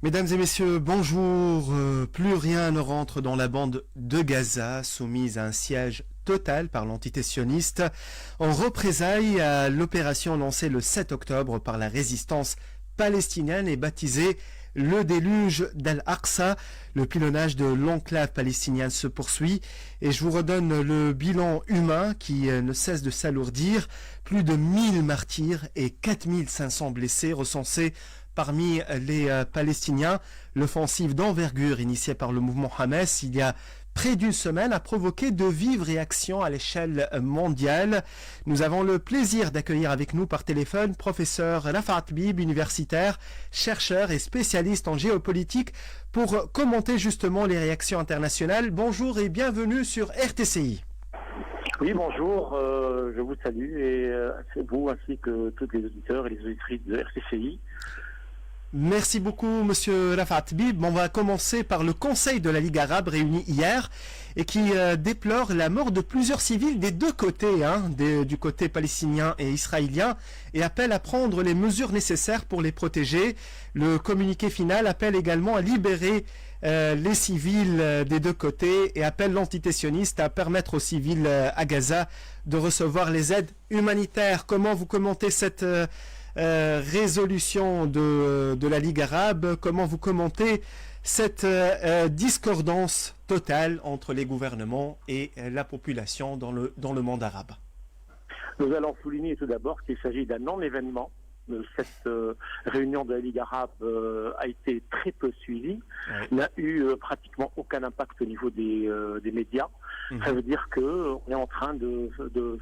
Mesdames et messieurs, bonjour. Plus rien ne rentre dans la bande de Gaza, soumise à un siège total par l'entité sioniste, en représailles à l'opération lancée le 7 octobre par la résistance palestinienne et baptisée le déluge d'Al-Aqsa. Le pilonnage de l'enclave palestinienne se poursuit et je vous redonne le bilan humain qui ne cesse de s'alourdir. Plus de 1000 martyrs et 4500 blessés recensés parmi les Palestiniens. L'offensive d'envergure initiée par le mouvement Hamas il y a près d'une semaine a provoqué de vives réactions à l'échelle mondiale. Nous avons le plaisir d'accueillir avec nous par téléphone professeur Rafat Habib, universitaire, chercheur et spécialiste en géopolitique, pour commenter justement les réactions internationales. Bonjour et bienvenue sur RTCI. Oui, bonjour, je vous salue et vous ainsi que tous les auditeurs et les auditrices de RTCI. Merci beaucoup, monsieur Rafat Habib. On va commencer par le Conseil de la Ligue arabe réuni hier et qui déplore la mort de plusieurs civils des deux côtés, du côté palestinien et israélien, et appelle à prendre les mesures nécessaires pour les protéger. Le communiqué final appelle également à libérer les civils des deux côtés et appelle l'entité sioniste à permettre aux civils à Gaza de recevoir les aides humanitaires. Comment vous commentez cette résolution de la Ligue arabe? Comment vous commentez cette discordance totale entre les gouvernements et la population dans le monde arabe? Nous allons souligner tout d'abord qu'il s'agit d'un non-événement. Cette réunion de la Ligue arabe a été très peu suivie, n'a eu pratiquement aucun impact au niveau des médias. Ça veut dire qu'on est en train de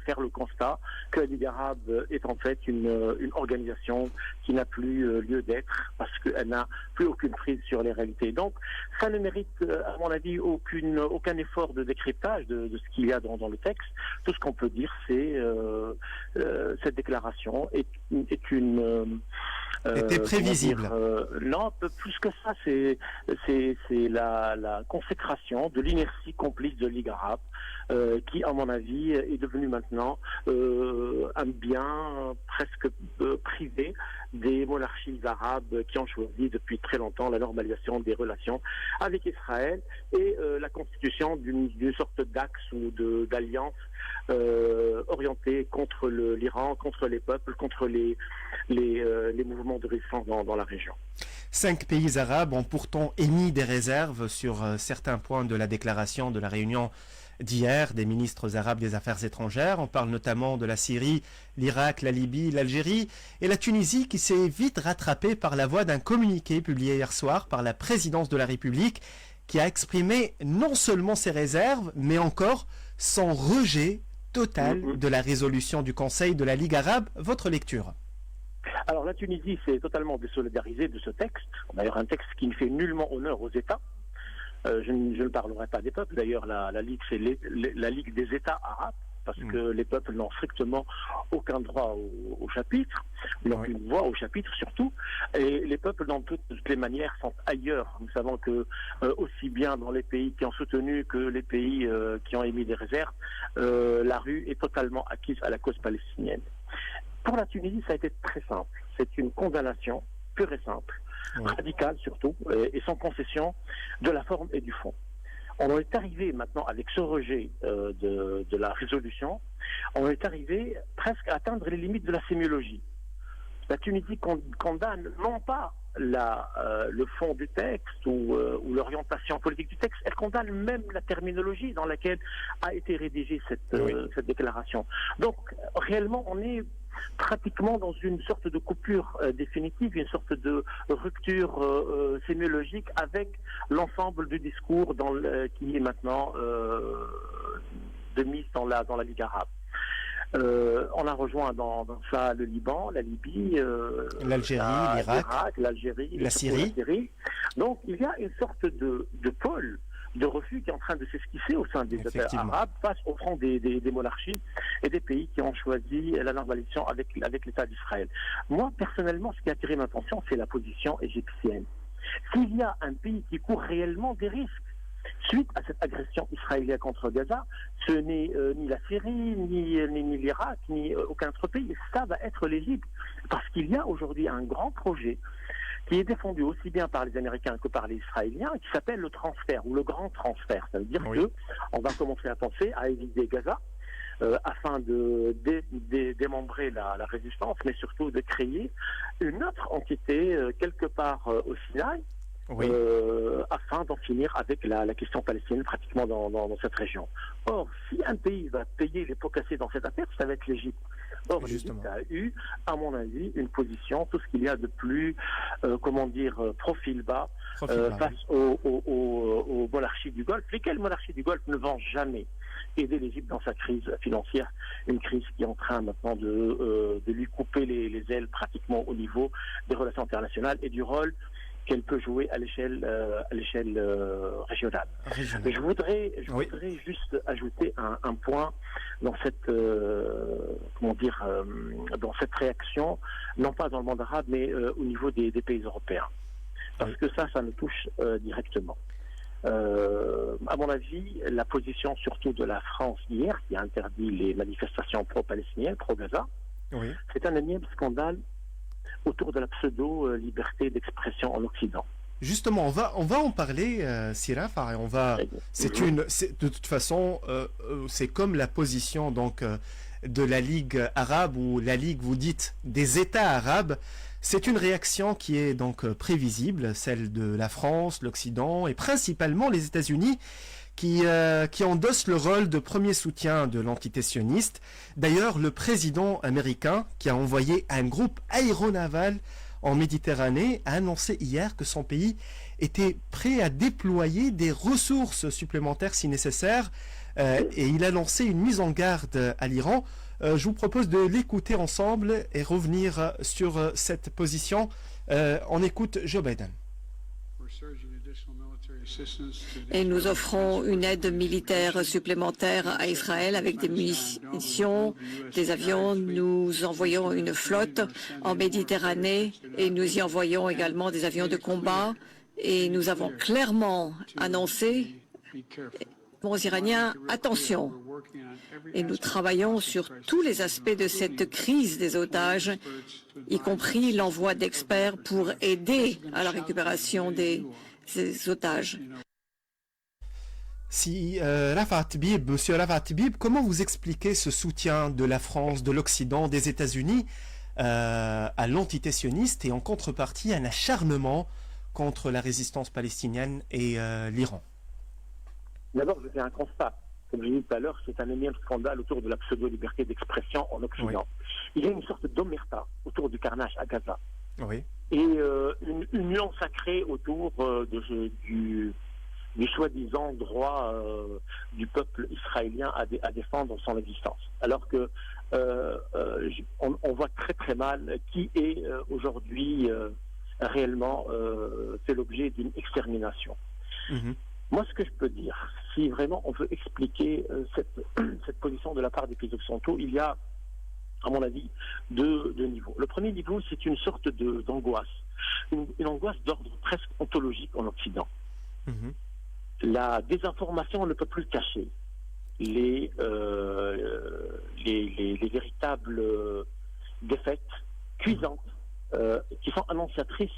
faire le constat que la Ligue arabe est en fait une organisation qui n'a plus lieu d'être parce qu'elle n'a plus aucune prise sur les réalités. Donc ça ne mérite à mon avis aucun effort de décryptage de ce qu'il y a dans le texte. Tout ce qu'on peut dire c'est cette déclaration était prévisible. Non, plus que ça, c'est la consécration de l'inertie complice de Ligue arabe, qui, à mon avis, est devenue maintenant un bien presque privé des monarchies arabes qui ont choisi depuis très longtemps la normalisation des relations avec Israël et la constitution d'une sorte d'axe ou d'alliance orientée contre l'Iran, contre les peuples, contre les mouvements de résistance dans la région. 5 pays arabes ont pourtant émis des réserves sur certains points de la déclaration de la réunion d'hier des ministres arabes des Affaires étrangères. On parle notamment de la Syrie, l'Irak, la Libye, l'Algérie et la Tunisie qui s'est vite rattrapée par la voie d'un communiqué publié hier soir par la présidence de la République qui a exprimé non seulement ses réserves mais encore son rejet total de la résolution du Conseil de la Ligue arabe. Votre lecture? Alors la Tunisie s'est totalement désolidarisée de ce texte, d'ailleurs un texte qui ne fait nullement honneur aux États. Je ne parlerai pas des peuples, d'ailleurs la Ligue c'est la Ligue des États arabes, parce que les peuples n'ont strictement aucun droit au chapitre, ils n'ont qu'une voix au chapitre surtout, et les peuples dans toutes les manières sont ailleurs. Nous savons que aussi bien dans les pays qui ont soutenu que les pays qui ont émis des réserves, la rue est totalement acquise à la cause palestinienne. Pour la Tunisie, ça a été très simple. C'est une condamnation pure et simple, radicale surtout, et sans concession de la forme et du fond. On en est arrivé maintenant avec ce rejet de la résolution, on est arrivé presque à atteindre les limites de la sémiologie. La Tunisie condamne non pas le fond du texte ou l'orientation politique du texte, elle condamne même la terminologie dans laquelle a été rédigée cette déclaration. Donc réellement on est pratiquement dans une sorte de coupure définitive, une sorte de rupture sémiologique avec l'ensemble du discours qui est maintenant de mise dans la Ligue arabe. On a rejoint dans ça le Liban, la Libye, l'Algérie, l'Irak, l'Algérie, la Syrie. Donc il y a une sorte de pôle de refus qui est en train de s'esquisser au sein des États arabes face au front des monarchies et des pays qui ont choisi la normalisation avec l'État d'Israël. Moi, personnellement, ce qui a attiré ma attention, c'est la position égyptienne. S'il y a un pays qui court réellement des risques suite à cette agression israélienne contre Gaza, ce n'est ni la Syrie, ni l'Irak, ni aucun autre pays. Ça va être l'Égypte. Parce qu'il y a aujourd'hui un grand projet qui est défendu aussi bien par les Américains que par les Israéliens, qui s'appelle le transfert ou le grand transfert. Ça veut dire que on va commencer à penser à évider Gaza afin de démembrer la résistance, mais surtout de créer une autre entité quelque part au Sinaï, afin d'en finir avec la question palestinienne pratiquement dans cette région. Or, si un pays va payer les pots cassés dans cette affaire, ça va être l'Égypte. Or, l'Égypte a eu, à mon avis, une position, tout ce qu'il y a de plus, profil bas, face aux monarchies du Golfe, lesquelles monarchies du Golfe ne vont jamais aider l'Égypte dans sa crise financière, une crise qui est en train maintenant de lui couper les ailes pratiquement au niveau des relations internationales et du rôle qu'elle peut jouer à l'échelle régionale. Mais je voudrais juste ajouter un point dans cette dans cette réaction, non pas dans le monde arabe, mais au niveau des pays européens, parce que ça nous touche directement. À mon avis, la position surtout de la France hier, qui a interdit les manifestations pro-palestiniennes, pro-Gaza, c'est un énième scandale autour de la pseudo-liberté d'expression en Occident. Justement, on va en parler, Siraf. De toute façon, c'est comme la position donc de la Ligue arabe, ou la Ligue, vous dites, des États arabes. C'est une réaction qui est donc prévisible, celle de la France, l'Occident et principalement les États-Unis, qui endossent le rôle de premier soutien de l'entité sioniste. D'ailleurs, le président américain, qui a envoyé un groupe aéronaval en Méditerranée, a annoncé hier que son pays était prêt à déployer des ressources supplémentaires si nécessaire, et il a lancé une mise en garde à l'Iran. Je vous propose de l'écouter ensemble et revenir sur cette position. On écoute Joe Biden. Et nous offrons une aide militaire supplémentaire à Israël avec des munitions, des avions. Nous envoyons une flotte en Méditerranée et nous y envoyons également des avions de combat. Et nous avons clairement annoncé aux Iraniens, attention. Et nous travaillons sur tous les aspects de cette crise des otages, y compris l'envoi d'experts pour aider à la récupération des otages. Monsieur Rafat Bib, comment vous expliquez ce soutien de la France, de l'Occident, des États-Unis à l'entité sioniste et en contrepartie un acharnement contre la résistance palestinienne et l'Iran? D'abord, je fais un constat. Comme je l'ai dit tout à l'heure, c'est un énième scandale autour de la pseudo-liberté d'expression en Occident. Il y a une sorte d'omerta autour du carnage à Gaza. Et une union sacrée autour du soi-disant droit du peuple israélien à défendre son existence. Alors que on voit très très mal qui est aujourd'hui réellement fait l'objet d'une extermination. Moi, ce que je peux dire, si vraiment on veut expliquer cette position de la part des pays occidentaux, il y a, à mon avis, deux niveaux. Le premier niveau, c'est une sorte d'angoisse, une angoisse d'ordre presque ontologique en Occident. La désinformation ne peut plus cacher les véritables défaites cuisantes qui sont annonciatrices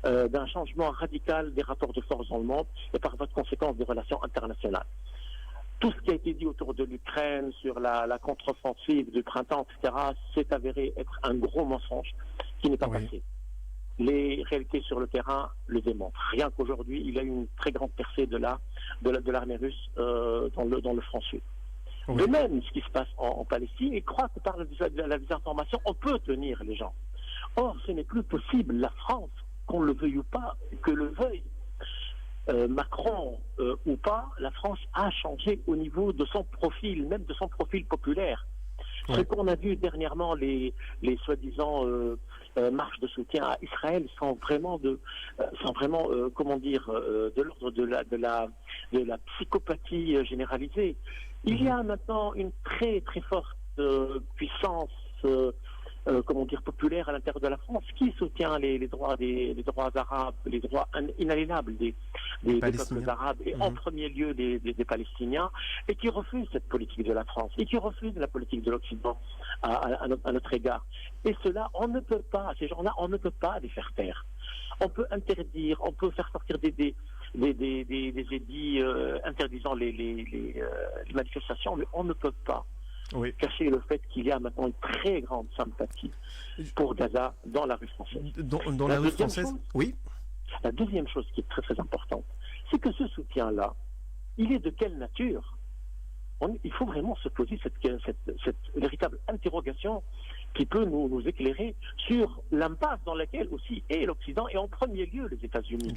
d'un changement radical des rapports de force dans le monde et par voie de conséquence des relations internationales. Tout ce qui a été dit autour de l'Ukraine, sur la contre-offensive du printemps, etc., s'est avéré être un gros mensonge qui n'est pas passé. Les réalités sur le terrain le démontrent. Rien qu'aujourd'hui, il y a eu une très grande percée de l'armée russe dans le front sud. De même, ce qui se passe en Palestine, ils croient que par la désinformation, on peut tenir les gens. Or, ce n'est plus possible. La France, qu'on le veuille ou pas, que le veuille Macron ou pas, la France a changé au niveau de son profil, même de son profil populaire. Ce qu'on a vu dernièrement, les soi-disant marches de soutien à Israël sont vraiment de l'ordre de la psychopathie généralisée. Il y a maintenant une très très forte puissance populaire à l'intérieur de la France. Qui soutient les droits arabes, les droits inaliénables des peuples arabes, et en premier lieu des Palestiniens, et qui refuse cette politique de la France, et qui refuse la politique de l'Occident à notre égard. Et cela, on ne peut pas, ces gens-là, on ne peut pas les faire taire. On peut interdire, on peut faire sortir des édits interdisant les manifestations, mais on ne peut pas cacher le fait qu'il y a maintenant une très grande sympathie pour Gaza dans la rue française. Dans la rue française, oui. La deuxième chose qui est très très importante, c'est que ce soutien-là, il est de quelle nature ? Il faut vraiment se poser cette véritable interrogation qui peut nous éclairer sur l'impasse dans laquelle aussi est l'Occident et en premier lieu les États-Unis.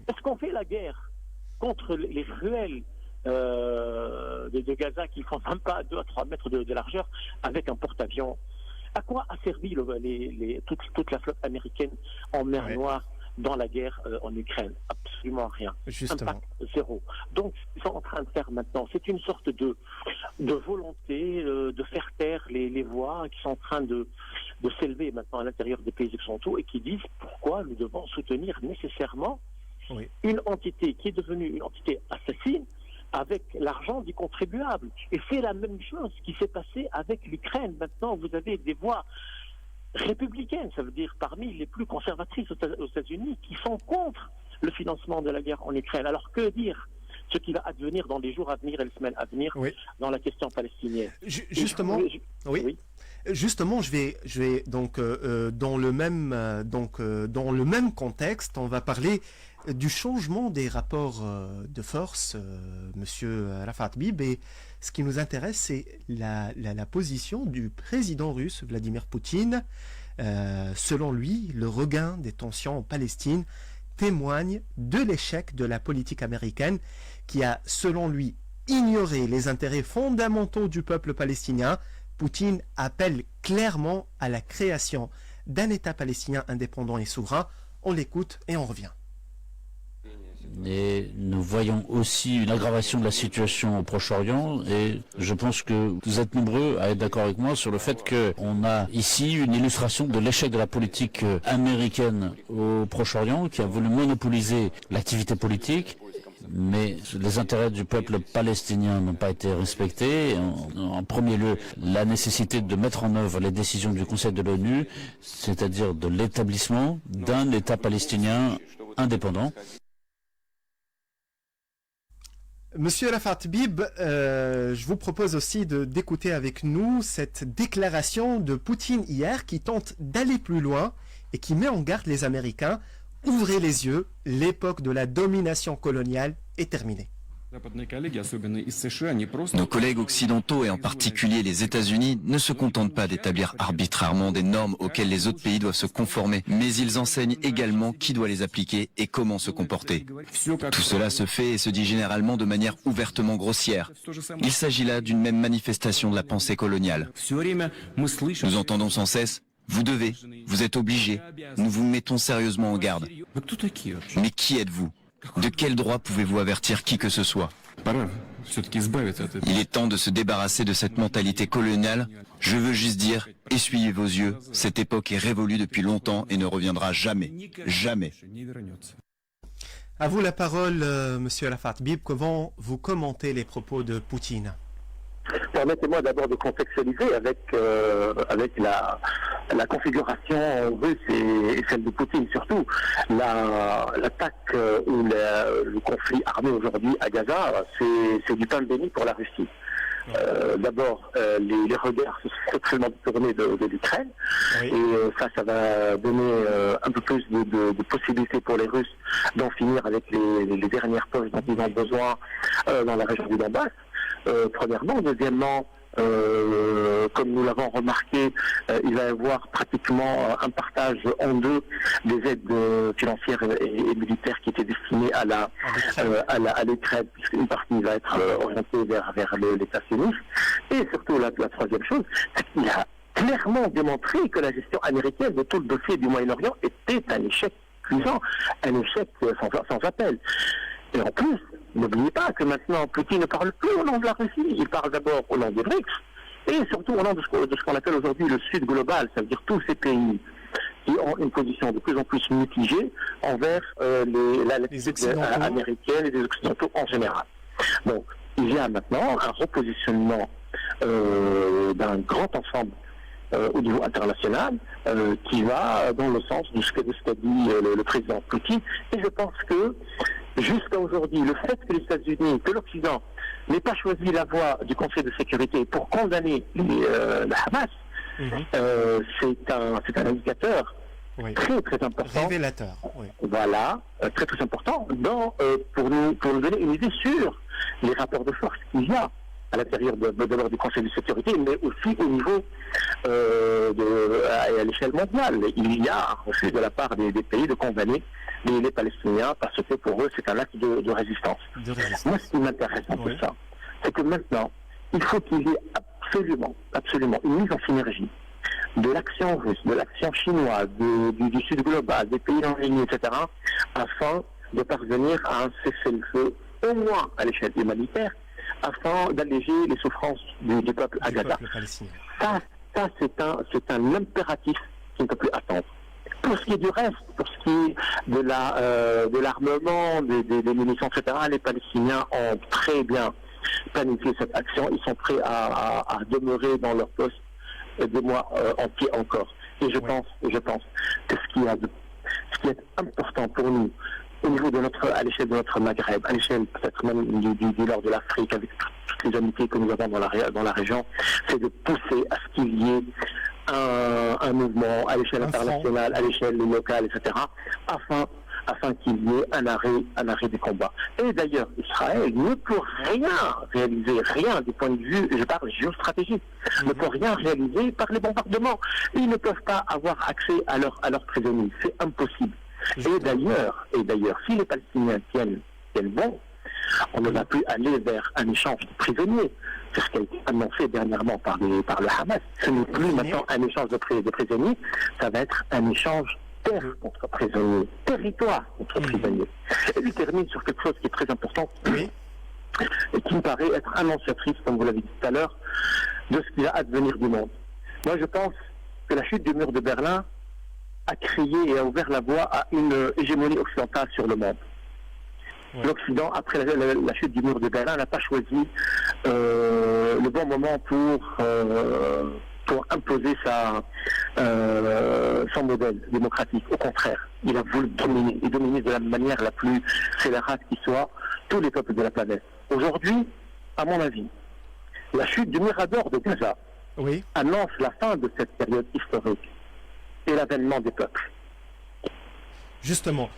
Est-ce qu'on fait la guerre contre les ruelles de Gaza qui font même pas 2 à 3 mètres de largeur avec un porte-avions? À quoi a servi toute la flotte américaine en mer Noire dans la guerre en Ukraine? Absolument rien. Justement. Impact zéro. Donc, ils sont en train de faire maintenant, c'est une sorte de volonté de faire taire les voix qui sont en train de s'élever maintenant à l'intérieur des pays occidentaux et qui disent pourquoi nous devons soutenir nécessairement une entité qui est devenue une entité assassine avec l'argent des contribuables. Et c'est la même chose qui s'est passée avec l'Ukraine. Maintenant, vous avez des voix républicaines, ça veut dire parmi les plus conservatrices aux États-Unis, qui sont contre le financement de la guerre en Ukraine. Alors que dire ce qui va advenir dans les jours à venir et les semaines à venir dans la question palestinienne? Justement, Justement, je vais donc dans le même contexte, on va parler du changement des rapports de force, Monsieur Rafat Habib, et ce qui nous intéresse, c'est la position du président russe Vladimir Poutine. Selon lui, le regain des tensions en Palestine témoigne de l'échec de la politique américaine qui a, selon lui, ignoré les intérêts fondamentaux du peuple palestinien. Poutine appelle clairement à la création d'un État palestinien indépendant et souverain. On l'écoute et on revient. Et nous voyons aussi une aggravation de la situation au Proche-Orient, et je pense que vous êtes nombreux à être d'accord avec moi sur le fait qu'on a ici une illustration de l'échec de la politique américaine au Proche-Orient, qui a voulu monopoliser l'activité politique, mais les intérêts du peuple palestinien n'ont pas été respectés. En premier lieu, la nécessité de mettre en œuvre les décisions du Conseil de l'ONU, c'est-à-dire de l'établissement d'un État palestinien indépendant. Monsieur Rafat Habib, je vous propose aussi d'écouter avec nous cette déclaration de Poutine hier qui tente d'aller plus loin et qui met en garde les Américains. Ouvrez les yeux, l'époque de la domination coloniale est terminée. Nos collègues occidentaux et en particulier les États-Unis ne se contentent pas d'établir arbitrairement des normes auxquelles les autres pays doivent se conformer, mais ils enseignent également qui doit les appliquer et comment se comporter. Tout cela se fait et se dit généralement de manière ouvertement grossière. Il s'agit là d'une même manifestation de la pensée coloniale. Nous entendons sans cesse « Vous devez, vous êtes obligés, nous vous mettons sérieusement en garde ». Mais qui êtes-vous ? De quel droit pouvez-vous avertir qui que ce soit ? Il est temps de se débarrasser de cette mentalité coloniale. Je veux juste dire, essuyez vos yeux, cette époque est révolue depuis longtemps et ne reviendra jamais. Jamais. À vous la parole, Monsieur Rafat Habib. Comment vous commentez les propos de Poutine ? Permettez-moi d'abord de contextualiser avec la configuration russe et celle de Poutine surtout. L'attaque ou le conflit armé aujourd'hui à Gaza, c'est du pain béni pour la Russie. D'abord, les regards se sont extrêmement tournés de l'Ukraine, et ça va donner un peu plus de possibilités pour les Russes d'en finir avec les dernières poches dont ils ont besoin dans la région du Donbass. Premièrement. Deuxièmement, comme nous l'avons remarqué, il va y avoir pratiquement un partage en deux des aides financières et militaires qui étaient destinées à l'Ukraine, puisqu'une partie va être orientée vers l'État sioniste. Et surtout, la troisième chose, c'est qu'il a clairement démontré que la gestion américaine de tout le dossier du Moyen-Orient était un échec cuisant, un échec sans appel. Et en plus, n'oubliez pas que maintenant, Poutine ne parle plus au nom de la Russie, il parle d'abord au nom des BRICS, Et surtout au nom de ce qu'on appelle aujourd'hui le Sud global, ça veut dire tous ces pays qui ont une position de plus en plus mitigée envers les américaines et les Occidentaux en général. Donc, il y a maintenant un repositionnement d'un grand ensemble au niveau international qui va dans le sens de ce qu'a dit le président Poutine. Et je pense que jusqu'à aujourd'hui, le fait que les États-Unis, que l'Occident n'ait pas choisi la voie du Conseil de sécurité pour condamner le Hamas, c'est un indicateur très très important. Révélateur. Oui. Voilà, très très important pour nous donner une idée sur les rapports de force qu'il y a à l'intérieur du Conseil de sécurité, mais aussi au niveau à l'échelle mondiale. Il y a un refus de la part des pays de condamner les Palestiniens parce que pour eux c'est un acte de résistance. Moi, ce qui m'intéresse dans tout ça, c'est que maintenant, il faut qu'il y ait absolument une mise en synergie de l'action russe, de l'action chinoise, du Sud global, des pays en ligne, etc., afin de parvenir à un cessez-le-feu, au moins à l'échelle humanitaire, afin d'alléger les souffrances du peuple à Gaza. Ça c'est un impératif qui ne peut plus attendre. Pour ce qui est du reste, pour ce qui est de l'armement, des munitions, etc., les Palestiniens ont très bien planifié cette action. Ils sont prêts à demeurer dans leur poste des mois entiers encore. Et je pense que ce qui est important pour nous, au niveau à l'échelle de notre Maghreb, à l'échelle peut-être même du nord de l'Afrique, avec toutes les amitiés que nous avons dans la région, c'est de pousser à ce qu'il y ait un mouvement à l'échelle internationale, à l'échelle locale, etc., afin qu'il y ait un arrêt des combats. Et d'ailleurs, Israël ne peut rien du point de vue, je parle géostratégique, ne peut rien réaliser par les bombardements. Ils ne peuvent pas avoir accès à leurs prisonniers. C'est impossible. Et d'ailleurs, si les Palestiniens tiennent bon, on ne va plus aller vers un échange de prisonniers. C'est ce qui a été annoncé dernièrement par le Hamas. Ce n'est plus maintenant un échange de prisonniers, ça va être un échange terre contre prisonniers, territoire contre prisonniers. Et lui termine sur quelque chose qui est très important, et qui me paraît être annonciatrice, comme vous l'avez dit tout à l'heure, de ce qui va advenir du monde. Moi, je pense que la chute du mur de Berlin a créé et a ouvert la voie à une hégémonie occidentale sur le monde. L'Occident, après la chute du mur de Berlin, n'a pas choisi le bon moment pour imposer son modèle démocratique. Au contraire, il a voulu dominer de la manière la plus scélérate qui soit tous les peuples de la planète. Aujourd'hui, à mon avis, la chute du mirador de Gaza annonce la fin de cette période historique et l'avènement des peuples. Justement,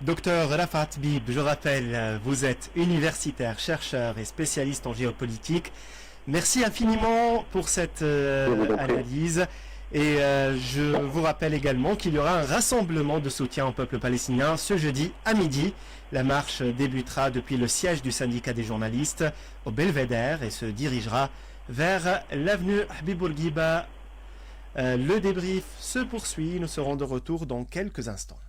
Docteur Rafat Bib, je rappelle, vous êtes universitaire, chercheur et spécialiste en géopolitique. Merci infiniment pour cette analyse. Et je vous rappelle également qu'il y aura un rassemblement de soutien au peuple palestinien ce jeudi à midi. La marche débutera depuis le siège du syndicat des journalistes au Belvédère et se dirigera vers l'avenue Habib Bourguiba. Le débrief se poursuit. Nous serons de retour dans quelques instants.